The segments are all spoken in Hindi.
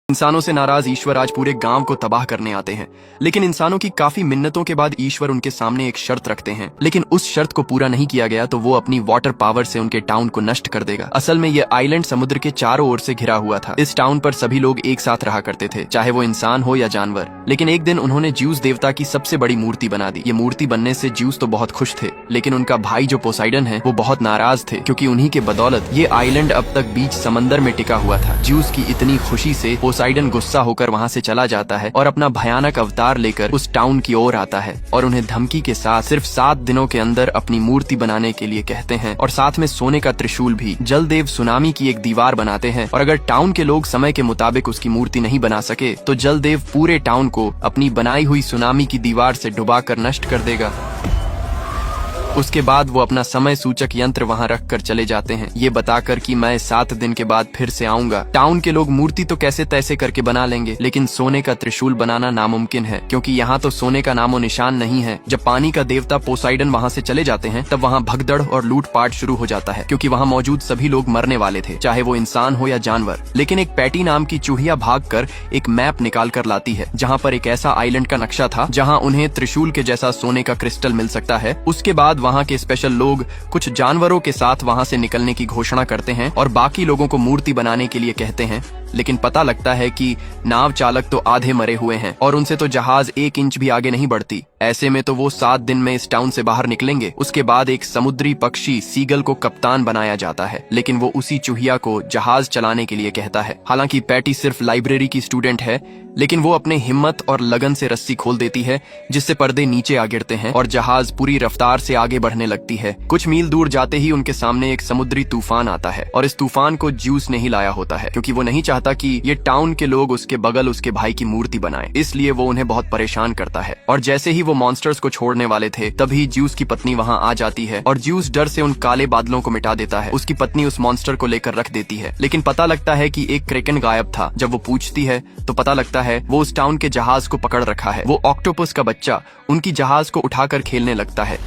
इंसानों से नाराज ईश्वर आज पूरे गांव को तबाह करने आते हैं। लेकिन इंसानों की काफी मिन्नतों के बाद ईश्वर उनके सामने एक शर्त रखते हैं, लेकिन उस शर्त को पूरा नहीं किया गया तो वो अपनी वाटर पावर से उनके टाउन को नष्ट कर देगा। असल में ये आइलैंड समुद्र के चारों ओर से घिरा हुआ था। इस टाउन पर सभी लोग एक साथ रहा करते थे, चाहे वो इंसान हो या जानवर। लेकिन एक दिन उन्होंने ज्यूस देवता की सबसे बड़ी मूर्ति बना दी। ये मूर्ति बनने से ज्यूस तो बहुत खुश थे, लेकिन उनका भाई जो पोसाइडन है वो बहुत नाराज थे, क्योंकि उन्हीं के बदौलत ये आइलैंड अब तक बीच समंदर में टिका हुआ था। ज्यूस की इतनी खुशी से पोसाइडन गुस्सा होकर वहाँ से चला जाता है और अपना भयानक अवतार लेकर उस टाउन की ओर आता है और उन्हें धमकी के साथ सिर्फ 7 दिनों के अंदर अपनी मूर्ति बनाने के लिए कहते हैं और साथ में सोने का त्रिशूल भी। जलदेव सुनामी की एक दीवार बनाते हैं और अगर टाउन के लोग समय के मुताबिक उसकी मूर्ति नहीं बना सके तो जलदेव पूरे टाउन को अपनी बनाई हुई सुनामी की दीवार से डुबाकर नष्ट कर देगा। उसके बाद वो अपना समय सूचक यंत्र वहाँ रखकर चले जाते हैं, ये बताकर कि मैं 7 दिन के बाद फिर से आऊंगा। टाउन के लोग मूर्ति तो कैसे तैसे करके बना लेंगे, लेकिन सोने का त्रिशूल बनाना नामुमकिन है, क्योंकि यहाँ तो सोने का नामो निशान नहीं है। जब पानी का देवता पोसाइडन वहाँ से चले जाते हैं तब वहाँ भगदड़ और लूटपाट शुरू हो जाता है, क्योंकि वहाँ मौजूद सभी लोग मरने वाले थे, चाहे वो इंसान हो या जानवर। लेकिन एक पैटी नाम की चूहिया भागकर एक मैप निकाल कर लाती है, जहाँ पर एक ऐसा आइलैंड का नक्शा था जहाँ उन्हें त्रिशूल के जैसा सोने का क्रिस्टल मिल सकता है। उसके बाद वहाँ के स्पेशल लोग कुछ जानवरों के साथ वहाँ से निकलने की घोषणा करते हैं और बाकी लोगों को मूर्ति बनाने के लिए कहते हैं। लेकिन पता लगता है कि नाव चालक तो आधे मरे हुए हैं और उनसे तो जहाज 1 इंच भी आगे नहीं बढ़ती। ऐसे में तो वो 7 दिन में इस टाउन से बाहर निकलेंगे। उसके बाद एक समुद्री पक्षी सीगल को कप्तान बनाया जाता है, लेकिन वो उसी चूहिया को जहाज चलाने के लिए कहता है। हालांकि पैटी सिर्फ लाइब्रेरी की स्टूडेंट है, लेकिन वो अपने हिम्मत और लगन से रस्सी खोल देती है, जिससे पर्दे नीचे आ गिरते हैं और जहाज पूरी रफ्तार से आगे बढ़ने लगती है। कुछ मील दूर जाते ही उनके सामने एक समुद्री तूफान आता है और इस तूफान को ज्यूस ने ही लाया होता है, क्योंकि वो नहीं चाहता कि ये टाउन के लोग उसके बगल उसके भाई की मूर्ति बनाएं। इसलिए वो उन्हें बहुत परेशान करता है। और जैसे ही वो मॉन्स्टर्स को छोड़ने वाले थे तभी ज्यूस की पत्नी वहाँ आ जाती है और ज्यूस डर से उन काले बादलों को मिटा देता है। उसकी पत्नी उस मॉन्स्टर को लेकर रख देती है, लेकिन पता लगता है कि एक क्रेकन गायब था। जब वो पूछती है तो पता लगता है वो उस टाउन के जहाज को पकड़ रखा है। वो ऑक्टोपस का बच्चा उनकी जहाज को उठाकर खेलने लगता है,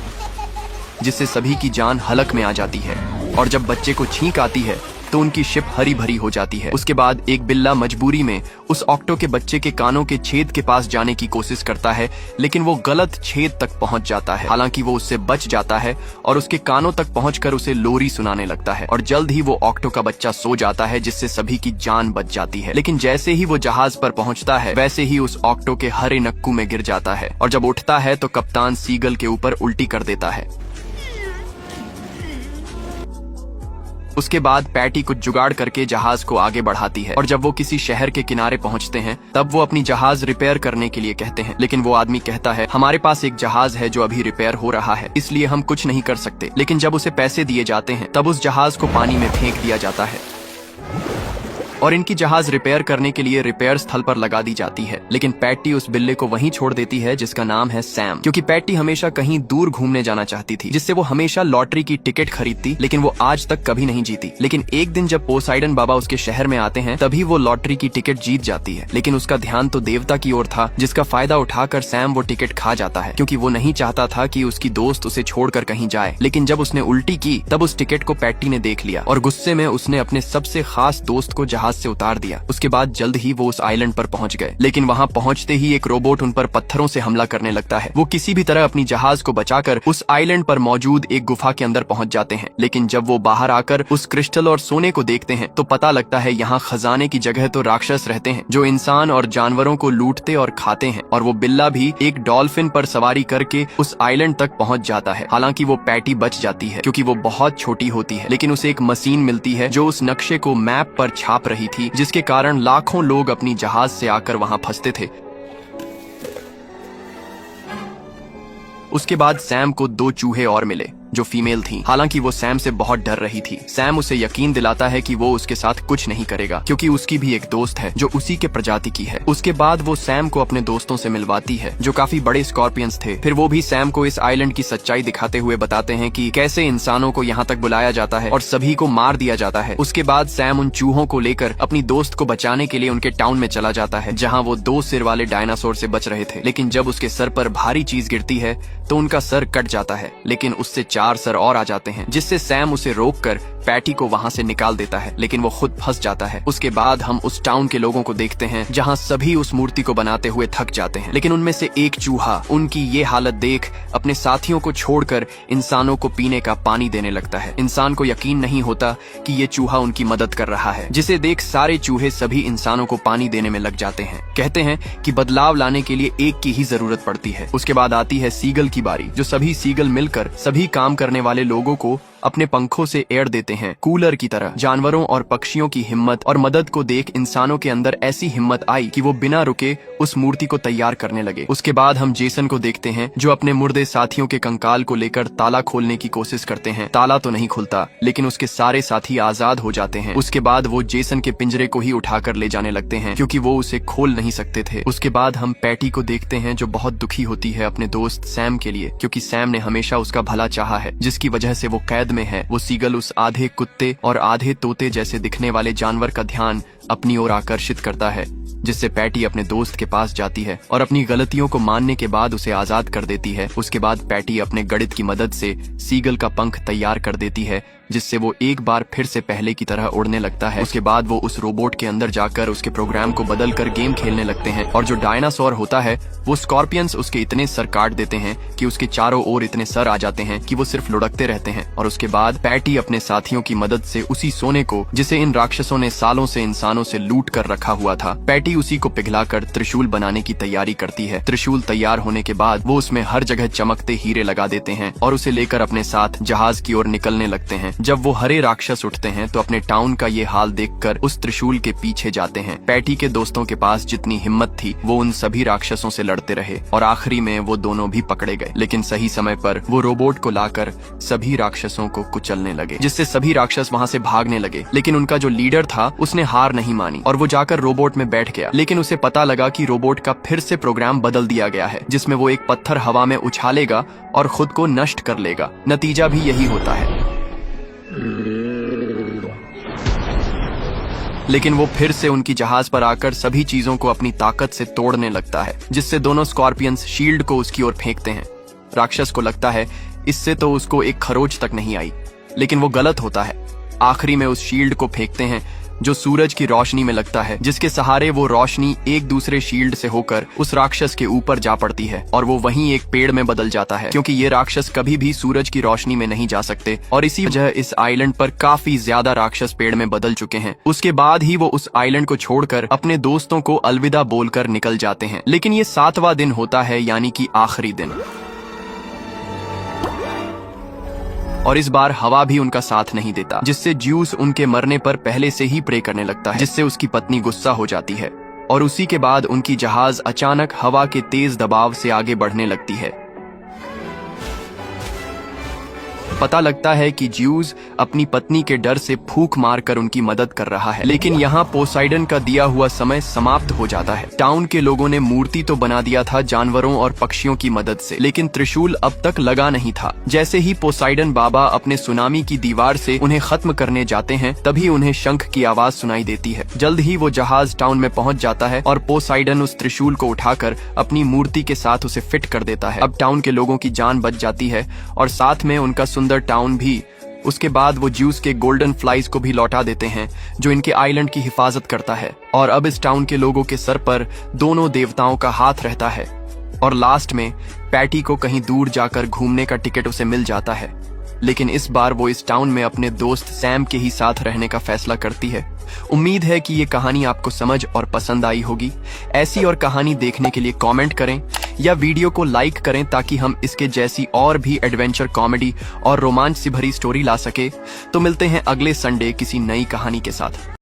जिससे सभी की जान हलक में आ जाती है। और जब बच्चे को छींक आती है तो उनकी शिप हरी भरी हो जाती है। उसके बाद एक बिल्ला मजबूरी में उस ऑक्टो के बच्चे के कानों के छेद के पास जाने की कोशिश करता है, लेकिन वो गलत छेद तक पहुंच जाता है। हालांकि वो उससे बच जाता है और उसके कानों तक पहुंचकर उसे लोरी सुनाने लगता है और जल्द ही वो ऑक्टो का बच्चा सो जाता है, जिससे सभी की जान बच जाती है। लेकिन जैसे ही वो जहाज पर पहुंचता है वैसे ही उस ऑक्टो के हरे नक्कू में गिर जाता है और जब उठता है तो कप्तान सीगल के ऊपर उल्टी कर देता है। उसके बाद पैटी कुछ जुगाड़ करके जहाज को आगे बढ़ाती है और जब वो किसी शहर के किनारे पहुंचते हैं तब वो अपनी जहाज रिपेयर करने के लिए कहते हैं। लेकिन वो आदमी कहता है, हमारे पास एक जहाज है जो अभी रिपेयर हो रहा है, इसलिए हम कुछ नहीं कर सकते। लेकिन जब उसे पैसे दिए जाते हैं तब उस जहाज को पानी में फेंक दिया जाता है और इनकी जहाज रिपेयर करने के लिए रिपेयर स्थल पर लगा दी जाती है। लेकिन पैटी उस बिल्ले को वहीं छोड़ देती है जिसका नाम है सैम, क्योंकि पैटी हमेशा कहीं दूर घूमने जाना चाहती थी, जिससे वो हमेशा लॉटरी की टिकट खरीदती, लेकिन वो आज तक कभी नहीं जीती। लेकिन एक दिन जब पोसाइडन बाबा उसके शहर में आते हैं तभी वो लॉटरी की टिकट जीत जाती है। लेकिन उसका ध्यान तो देवता की ओर था, जिसका फायदा उठाकर सैम वो टिकट खा जाता है, क्योंकि वो नहीं चाहता था कि उसकी दोस्त उसे छोड़कर कहीं जाए। लेकिन जब उसने उल्टी की तब उस टिकट को पैटी ने देख लिया और गुस्से में उसने अपने सबसे खास दोस्त को जहाज से उतार दिया। उसके बाद जल्द ही वो उस आइलैंड पर पहुंच गए, लेकिन वहां पहुंचते ही एक रोबोट उन पर पत्थरों से हमला करने लगता है। वो किसी भी तरह अपनी जहाज को बचाकर उस आइलैंड पर मौजूद एक गुफा के अंदर पहुंच जाते हैं। लेकिन जब वो बाहर आकर उस क्रिस्टल और सोने को देखते हैं तो पता लगता है यहाँ खजाने की जगह तो राक्षस रहते हैं, जो इंसान और जानवरों को लूटते और खाते हैं। और वो बिल्ला भी एक डॉल्फिन पर सवारी करके उस आइलैंड तक पहुंच जाता है। हालांकि वो पैटी बच जाती है, क्योंकि वो बहुत छोटी होती है, लेकिन उसे एक मशीन मिलती है जो उस नक्शे को मैप पर छाप रही थी, जिसके कारण लाखों लोग अपनी जहाज से आकर वहां फंसते थे। उसके बाद सैम को 2 चूहे और मिले जो फीमेल थी। हालांकि वो सैम से बहुत डर रही थी। सैम उसे यकीन दिलाता है कि वो उसके साथ कुछ नहीं करेगा, क्योंकि उसकी भी एक दोस्त है जो उसी के प्रजाति की है। उसके बाद वो सैम को अपने दोस्तों से मिलवाती है जो काफी बड़े स्कॉर्पियंस थे। फिर वो भी सैम को इस आइलैंड की सच्चाई दिखाते हुए बताते हैं कि कैसे इंसानों को यहाँ तक बुलाया जाता है और सभी को मार दिया जाता है। उसके बाद सैम उन चूहों को लेकर अपनी दोस्त को बचाने के लिए उनके टाउन में चला जाता है, जहाँ वो 2 सिर वाले डायनासोर से बच रहे थे। लेकिन जब उसके सर पर भारी चीज गिरती है तो उनका सर कट जाता है, लेकिन उससे 4 सर और आ जाते हैं, जिससे सैम उसे रोककर पैटी को वहाँ से निकाल देता है, लेकिन वो खुद फंस जाता है। उसके बाद हम उस टाउन के लोगों को देखते हैं जहाँ सभी उस मूर्ति को बनाते हुए थक जाते हैं, लेकिन उनमें से एक चूहा उनकी ये हालत देख अपने साथियों को छोड़कर इंसानों को पीने का पानी देने लगता है। इंसान को यकीन नहीं होता कि ये चूहा उनकी मदद कर रहा है, जिसे देख सारे चूहे सभी इंसानों को पानी देने में लग जाते हैं। कहते हैं कि बदलाव लाने के लिए एक की ही जरूरत पड़ती है। उसके बाद आती है सीगल की बारी, जो सभी सीगल मिलकर सभी काम करने वाले लोगों को अपने पंखों से एयर देते हैं, कूलर की तरह। जानवरों और पक्षियों की हिम्मत और मदद को देख इंसानों के अंदर ऐसी हिम्मत आई कि वो बिना रुके उस मूर्ति को तैयार करने लगे। उसके बाद हम जेसन को देखते हैं, जो अपने मुर्दे साथियों के कंकाल को लेकर ताला खोलने की कोशिश करते हैं। ताला तो नहीं खुलता, लेकिन उसके सारे साथी आजाद हो जाते हैं। उसके बाद वो जेसन के पिंजरे को ही उठाकर ले जाने लगते हैं, क्योंकि वो उसे खोल नहीं सकते थे। उसके बाद हम पैटी को देखते हैं, जो बहुत दुखी होती है अपने दोस्त सैम के लिए, क्योंकि सैम ने हमेशा उसका भला चाहा है, जिसकी वजह से वो कैद में है। वो सीगल उस आधे कुत्ते और आधे तोते जैसे दिखने वाले जानवर का ध्यान अपनी ओर आकर्षित करता है, जिससे पैटी अपने दोस्त के पास जाती है और अपनी गलतियों को मानने के बाद उसे आजाद कर देती है। उसके बाद पैटी अपने गणित की मदद से सीगल का पंख तैयार कर देती है, जिससे वो एक बार फिर से पहले की तरह उड़ने लगता है। उसके बाद वो उस रोबोट के अंदर जाकर उसके प्रोग्राम को बदल कर गेम खेलने लगते हैं, और जो डायनासोर होता है वो स्कॉर्पियंस उसके इतने सर काट देते हैं कि उसके चारों ओर इतने सर आ जाते हैं कि वो सिर्फ लुढ़कते रहते हैं। और उसके बाद पैटी अपने साथियों की मदद से उसी सोने को, जिसे इन राक्षसों ने सालों से इंसानों से लूट कर रखा हुआ था, पैटी उसी को पिघलाकर त्रिशूल बनाने की तैयारी करती है। त्रिशूल तैयार होने के बाद वो उसमें हर जगह चमकते हीरे लगा देते हैं और उसे लेकर अपने साथ जहाज की ओर निकलने लगते हैं। जब वो हरे राक्षस उठते हैं तो अपने टाउन का ये हाल देखकर उस त्रिशूल के पीछे जाते हैं। पैटी के दोस्तों के पास जितनी हिम्मत थी वो उन सभी राक्षसों से लड़ते रहे, और आखिरी में वो दोनों भी पकड़े गए। लेकिन सही समय पर वो रोबोट को लाकर सभी राक्षसों को कुचलने लगे, जिससे सभी राक्षस वहाँ से भागने लगे। लेकिन उनका जो लीडर था उसने हार नहीं मानी और वो जाकर रोबोट में बैठ गया। लेकिन उसे पता लगा कि रोबोट का फिर से प्रोग्राम बदल दिया गया है, जिसमें वो एक पत्थर हवा में उछालेगा और खुद को नष्ट कर लेगा। नतीजा भी यही होता है। लेकिन वो फिर से उनकी जहाज पर आकर सभी चीजों को अपनी ताकत से तोड़ने लगता है, जिससे दोनों स्कॉर्पियंस शील्ड को उसकी ओर फेंकते हैं। राक्षस को लगता है इससे तो उसको एक खरोच तक नहीं आई, लेकिन वो गलत होता है। आखिरी में उस शील्ड को फेंकते हैं जो सूरज की रोशनी में लगता है, जिसके सहारे वो रोशनी एक दूसरे शील्ड से होकर उस राक्षस के ऊपर जा पड़ती है और वो वहीं एक पेड़ में बदल जाता है, क्योंकि ये राक्षस कभी भी सूरज की रोशनी में नहीं जा सकते और इसी वजह इस आइलैंड पर काफी ज्यादा राक्षस पेड़ में बदल चुके हैं। उसके बाद ही वो उस आइलैंड को छोड़कर अपने दोस्तों को अलविदा बोलकर निकल जाते हैं। लेकिन ये 7वां दिन होता है, यानी कि आखिरी दिन, और इस बार हवा भी उनका साथ नहीं देता, जिससे ज्यूस उनके मरने पर पहले से ही प्रे करने लगता है, जिससे उसकी पत्नी गुस्सा हो जाती है और उसी के बाद उनकी जहाज अचानक हवा के तेज दबाव से आगे बढ़ने लगती है। पता लगता है कि ज्यूस अपनी पत्नी के डर से फूंक मारकर उनकी मदद कर रहा है, लेकिन यहाँ पोसाइडन का दिया हुआ समय समाप्त हो जाता है। टाउन के लोगों ने मूर्ति तो बना दिया था जानवरों और पक्षियों की मदद से, लेकिन त्रिशूल अब तक लगा नहीं था। जैसे ही पोसाइडन बाबा अपने सुनामी की दीवार से उन्हें खत्म करने जाते हैं, तभी उन्हें शंख की आवाज सुनाई देती है। जल्द ही वो जहाज टाउन में पहुंच जाता है और पोसाइडन उस त्रिशूल को उठाकर अपनी मूर्ति के साथ उसे फिट कर देता है। अब टाउन के लोगों की जान बच जाती है और साथ में उनका सुंदर टाउन भी। उसके बाद वो ज्यूस के गोल्डन फ्लाइज को भी लौटा देते हैं, जो इनके आइलैंड की हिफाजत करता है, और अब इस टाउन के लोगों के सर पर दोनों देवताओं का हाथ रहता है। और लास्ट में पैटी को कहीं दूर जाकर घूमने का टिकट उसे मिल जाता है, लेकिन इस बार वो इस टाउन में अपने दोस्त सैम के ही साथ रहने का फैसला करती है। उम्मीद है कि ये कहानी आपको समझ और पसंद आई होगी। ऐसी और कहानी देखने के लिए कमेंट करें या वीडियो को लाइक करें, ताकि हम इसके जैसी और भी एडवेंचर, कॉमेडी और रोमांच से भरी स्टोरी ला सके। तो मिलते हैं अगले संडे किसी नई कहानी के साथ।